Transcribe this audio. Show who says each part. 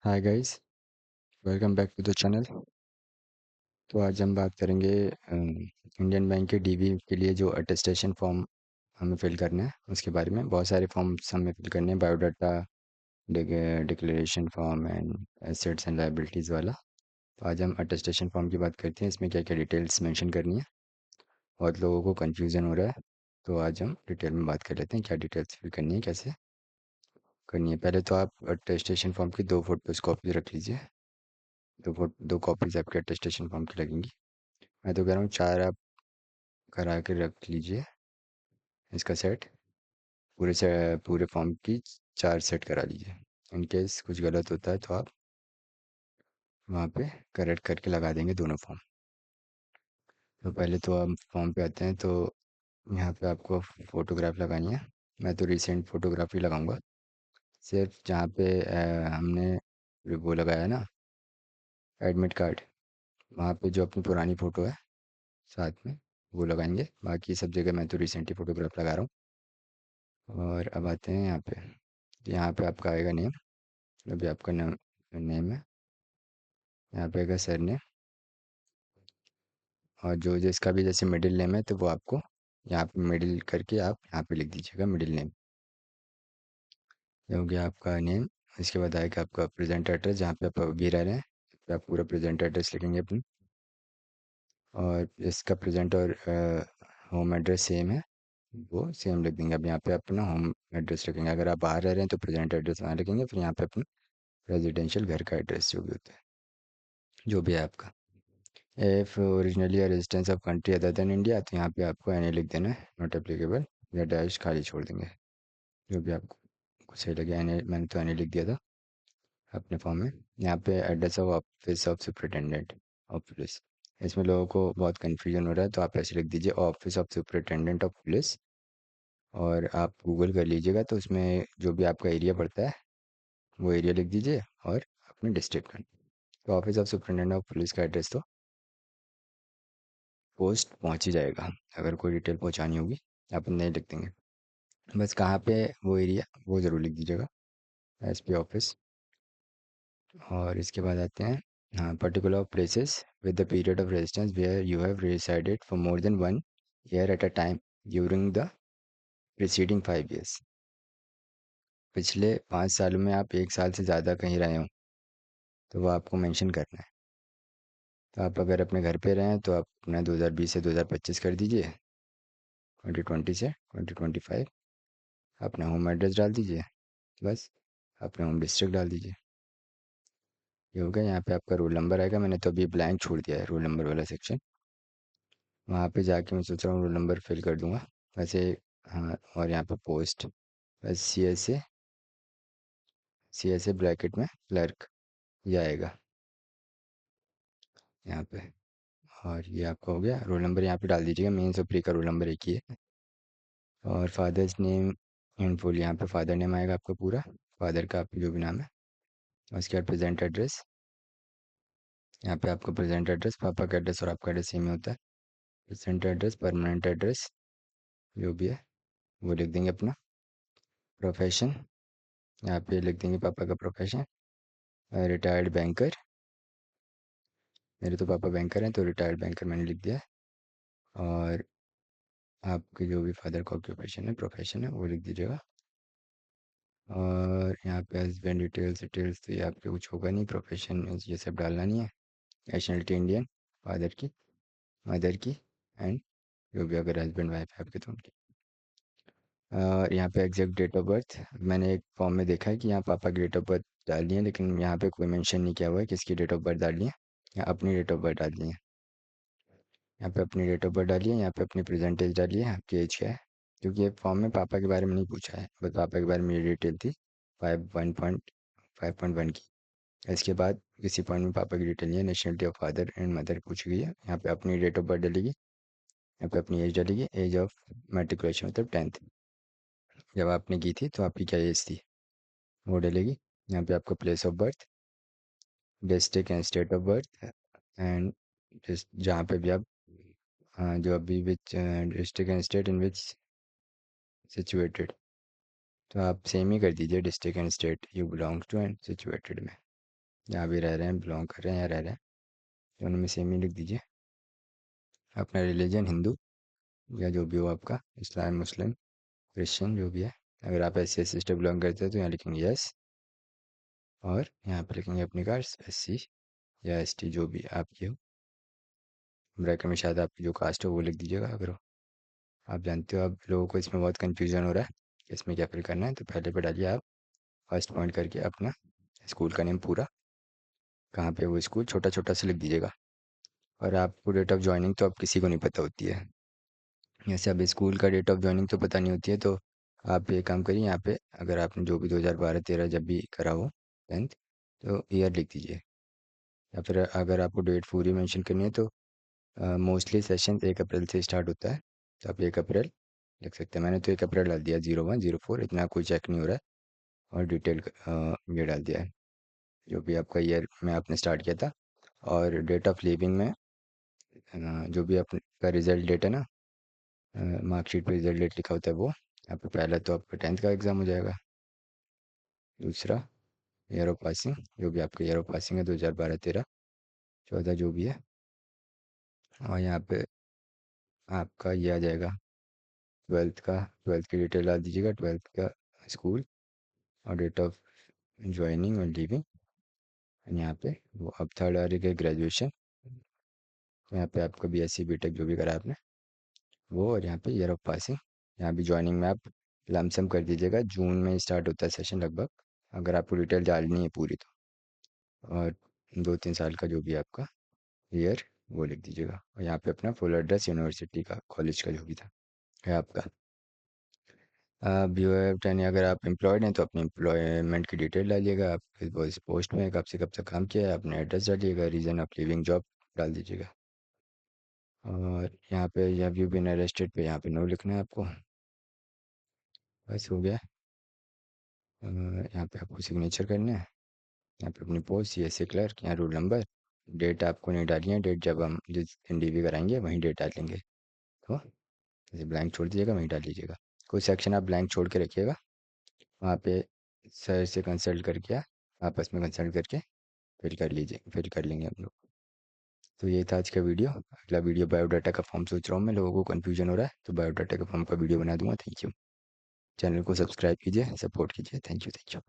Speaker 1: Hi guys, welcome back to the channel. तो आज हम बात करेंगे इंडियन बैंक के डीबी के लिए जो अटेस्टेशन फॉर्म हमें फिल करना है उसके बारे में। बहुत सारे फॉर्म्स हमें फिल करने हैं, biodata, declaration form and assets and liabilities वाला। तो आज हम अटेस्टेशन फॉर्म की बात करते हैं, इसमें क्या क्या डिटेल्स मेंशन करनी है। बहुत लोगों को कन्फ्यूज़न हो रहा है, तो आज हम डिटेल में बात कर लेते हैं क्या डिटेल्स फिल करनी है, कैसे करनी है। पहले तो आप अटेस्टेशन फॉर्म की दो फोटोज कॉपी रख लीजिए। दो कॉपीज आपके अटेस्टेशन फॉर्म की लगेंगी। मैं तो कह रहा हूँ चार आप करा के रख लीजिए इसका सेट। पूरे फॉर्म की चार सेट करा लीजिए। इन केस कुछ गलत होता है तो आप वहाँ पे करेक्ट करके लगा देंगे दोनों फॉर्म। तो पहले तो हम फॉर्म पे आते हैं, तो यहाँ पे आपको फ़ोटोग्राफ लगानी है। मैं तो रिसेंट फ़ोटोग्राफी लगाऊंगा। सिर्फ जहाँ पे हमने वो लगाया है ना, एडमिट कार्ड, वहाँ पे जो अपनी पुरानी फ़ोटो है साथ में वो लगाएंगे। बाकी सब जगह मैं तो रिसेंट ही फ़ोटोग्राफ लगा रहा हूँ। और अब आते हैं यहाँ पे। तो यहाँ पे आपका आएगा नेम, अभी आपका नाम नेम है। यहाँ पे आएगा सर नेम, और जो जिसका भी जैसे मिडिल नेम है तो वो आपको यहाँ पे मिडिल करके आप यहाँ पे लिख दीजिएगा मिडिल नेम। ये हो गया आपका नेम। इसके बाद आएगा आपका प्रेजेंट एड्रेस, जहाँ पे आप अभी रह रहे हैं। तो आप पूरा प्रेजेंट एड्रेस लिखेंगे अपनी, और जिसका प्रेजेंट और होम एड्रेस सेम है वो सेम लिख देंगे। अब यहाँ पे अपना होम एड्रेस रखेंगे। अगर आप बाहर रह रहे हैं तो प्रेजेंट एड्रेस वहाँ लिखेंगे, फिर यहाँ पे अपना रेजिडेंशियल घर का एड्रेस जो भी होता है, जो भी है आपका। इफ़ ओरिजिनली या residence of country other than India, तो यहाँ पे आपको एन ए लिख देना है, नॉट एप्लीकेबल, या डैश खाली छोड़ देंगे, जो भी आपको सही लगे। एन ए मैंने तो एन ए लिख दिया था अपने फॉर्म में। यहाँ पे address of office of superintendent of police, इसमें लोगों को बहुत कन्फ्यूजन हो रहा है, तो आप ऐसे लिख दीजिए office of superintendent of police. और आप गूगल कर लीजिएगा तो उसमें जो भी आपका एरिया पड़ता है वो एरिया लिख दीजिए, और अपने डिस्ट्रिक्ट का। तो office of superintendent of police का एड्रेस तो पोस्ट पहुंच ही जाएगा। अगर कोई डिटेल पहुंचानी होगी अपन नहीं लिख देंगे, बस कहाँ पे वो एरिया वो ज़रूर लिख दीजिएगा, एसपी ऑफिस। और इसके बाद आते हैं, हाँ, particular places with the period of residence where you have resided for more than 1 year at a time during the preceding 5 years. पिछले 5 सालों में आप 1 साल से ज़्यादा कहीं रहे हो तो वो आपको मेंशन करना है। तो आप अगर अपने घर पे रहें तो आप अपना 2020 से 2025 कर दीजिए, 2020 से 2025 अपना होम एड्रेस डाल दीजिए, बस अपना होम डिस्ट्रिक्ट डाल दीजिए। ये हो गया। यहाँ पे आपका रोल नंबर आएगा, मैंने तो अभी ब्लैंक छोड़ दिया है रोल नंबर वाला सेक्शन। वहाँ पे जाके मैं सोच रहा हूँ रोल नंबर फिल कर दूँगा वैसे। हाँ, और यहाँ पे पोस्ट बस सी एस ए ब्रैकेट में क्लर्क ये आएगा यहाँ पे। और ये आपका हो गया। रोल नंबर यहाँ पे डाल दीजिएगा, मेंस और प्री का रोल नंबर एक ही है। और फादर्स नेम इन फुल, यहाँ पे फादर नेम आएगा आपका पूरा, फादर का आपका जो भी नाम है। और उसके बाद प्रेजेंट एड्रेस, यहाँ पे आपका प्रेजेंट एड्रेस, पापा का एड्रेस और आपका एड्रेस सेम ही होता है। प्रेजेंट एड्रेस, परमानेंट एड्रेस जो भी है वो लिख देंगे अपना। प्रोफेशन, यहाँ पे लिख देंगे पापा का प्रोफेशन, रिटायर्ड बैंकर। मेरे तो पापा बैंकर हैं तो रिटायर्ड बैंकर मैंने लिख दिया है। और आपके जो भी फादर का ऑक्यूपेशन है, प्रोफेशन है, वो लिख दीजिएगा। और यहाँ पे हस्बैंड डिटेल्स डिटेल्स तो ये आपके कुछ होगा नहीं, प्रोफेशन ये सब डालना नहीं है। नेशनलिटी इंडियन, फादर की, मदर की, एंड जो भी अगर हस्बैंड वाइफ है आपके तो उनकी। और यहाँ पे एग्जैक्ट डेट ऑफ बर्थ, मैंने एक फॉर्म में देखा है कि यहाँ पापा की डेट ऑफ बर्थ डालनी है, लेकिन यहाँ पे कोई मेंशन नहीं किया हुआ है किसकी डेट ऑफ बर्थ डालनी है। यहाँ अपनी डेट ऑफ बर्थ डालनी है। यहाँ पे अपनी डेट ऑफ बर्थ डालिए, यहाँ पे अपनी प्रेजेंट एज डालिए, आपकी एज क्या है। क्योंकि ये फॉर्म में पापा के बारे में नहीं पूछा है, बस पापा के बारे में ये डिटेल थी 5.1 की। इसके बाद किसी पॉइंट में पापा की डिटेल नहीं है। Nationality of father and mother पूछी गई है, यहाँ पे अपनी डेट ऑफ बर्थ डालेगी, यहाँ पे अपनी एज डालेगी, एज ऑफ मेट्रिकुलेशन मतलब 10th जब आपने की थी तो आपकी क्या एज थी वो डलेगी। यहाँ पे आपका place of birth, district and state of birth, and जिस जहाँ पे भी आप, हाँ, जो अभी which district and state in which situated, तो आप सेम ही कर दीजिए district and state you belongs to and situated में। जहाँ भी रह रहे हैं, बिलोंग कर रहे हैं या रह रहे हैं, दोनों में सेम ही लिख दीजिए। अपना रिलीजन हिंदू या जो भी हो आपका, इस्लाम, मुस्लिम, क्रिश्चियन, जो भी है। अगर आप S C S T belong करते हैं तो यहाँ लिखेंगे यस, और यहाँ पे लिखेंगे अपनी कास्ट एस सी या एस टी, जो भी आपकी हो। ब्रैकेट में शायद आपकी जो कास्ट हो वो लिख दीजिएगा अगर हो। आप जानते हो, अब लोगों को इसमें बहुत कन्फ्यूजन हो रहा है कि इसमें क्या फिल करना है, तो पहले पे डालिए आप फर्स्ट पॉइंट करके अपना स्कूल का नेम पूरा, कहाँ पे वो स्कूल, छोटा छोटा सा लिख दीजिएगा। और आपको डेट ऑफ ज्वाइनिंग तो अब किसी को नहीं पता होती है। जैसे अब स्कूल का डेट ऑफ ज्वाइनिंग तो पता नहीं होती है, तो आप ये काम करिए, यहाँ पे अगर आपने जो भी 2012-13 जब भी करा हो 10th, तो ईयर लिख दीजिए। या फिर अगर आपको डेट पूरी मेंशन करनी है तो मोस्टली सेशन 1 अप्रैल से स्टार्ट होता है, तो आप 1 अप्रैल लिख सकते हैं। मैंने तो 1 अप्रैल डाल दिया, 0104, इतना कोई चेक नहीं हो रहा है। और डिटेल ये डाल दिया है, जो भी आपका ईयर में आपने स्टार्ट किया था। और डेट ऑफ लीविंग में जो भी आपका रिजल्ट डेट है ना, मार्कशीट पे रिजल्ट डेट लिखा होता है वो। यहाँ पे पहला तो आपका 10th का एग्ज़ाम हो जाएगा। दूसरा ईयर ऑफ पासिंग, जो भी आपका ईयर ऑफ पासिंग है 2012-13-14 जो भी है। और यहाँ पे आपका ये आ जाएगा 12th का, 12th की डिटेल डाल दीजिएगा, 12th का स्कूल और डेट ऑफ ज्वाइनिंग और लीविंग। यहाँ पे वो अब थर्ड आ रही है ग्रेजुएशन, तो यहाँ पे आपका BSc BTech जो भी करा आपने वो, और यहाँ पे ईयर ऑफ पासिंग। यहाँ भी ज्वाइनिंग में आप लमसम कर दीजिएगा, जून में स्टार्ट होता है सेशन लगभग, अगर आपको डिटेल डालनी है पूरी तो। और 2-3 साल का जो भी आपका ईयर वो लिख दीजिएगा, और यहाँ पे अपना फुल एड्रेस यूनिवर्सिटी का, कॉलेज का जो भी था है आपका। BOF 10, अगर आप एम्प्लॉयड हैं तो अपनी एम्प्लॉयमेंट की डिटेल डालिएगा, आप किस पोस्ट में कब से कब तक काम किया है, अपना एड्रेस डालिएगा, रीज़न ऑफ लिविंग जॉब डाल दीजिएगा। और यहाँ पे या व्यू बिन अरेस्टेड पे यहाँ पे नो लिखना है आपको। बस हो गया। यहाँ पे आपको सिग्नेचर करना है, यहाँ पे अपनी पोस्ट, CSA क्लर्क, यहाँ रोल नंबर, डेट आपको नहीं डालनी है, डेट जब हम जिस दिन DV कराएंगे वहीं डेट डालेंगे, तो जैसे ब्लैंक छोड़ दीजिएगा वहीं डाल लीजिएगा। कोई सेक्शन आप ब्लैंक छोड़ के रखिएगा, वहाँ पे सर से कंसल्ट करके आपस में कंसल्ट करके फिल कर लीजिए, फिल कर लेंगे हम लोग। तो ये था आज का वीडियो। अगला वीडियो बायोडाटा का फॉर्म सोच रहा हूँ मैं, लोगों को कन्फ्यूजन हो रहा है, तो बायोडाटा का फॉर्म का वीडियो बना दूंगा। Thank you. चैनल को सब्सक्राइब कीजिए, सपोर्ट कीजिए। Thank you, thank you.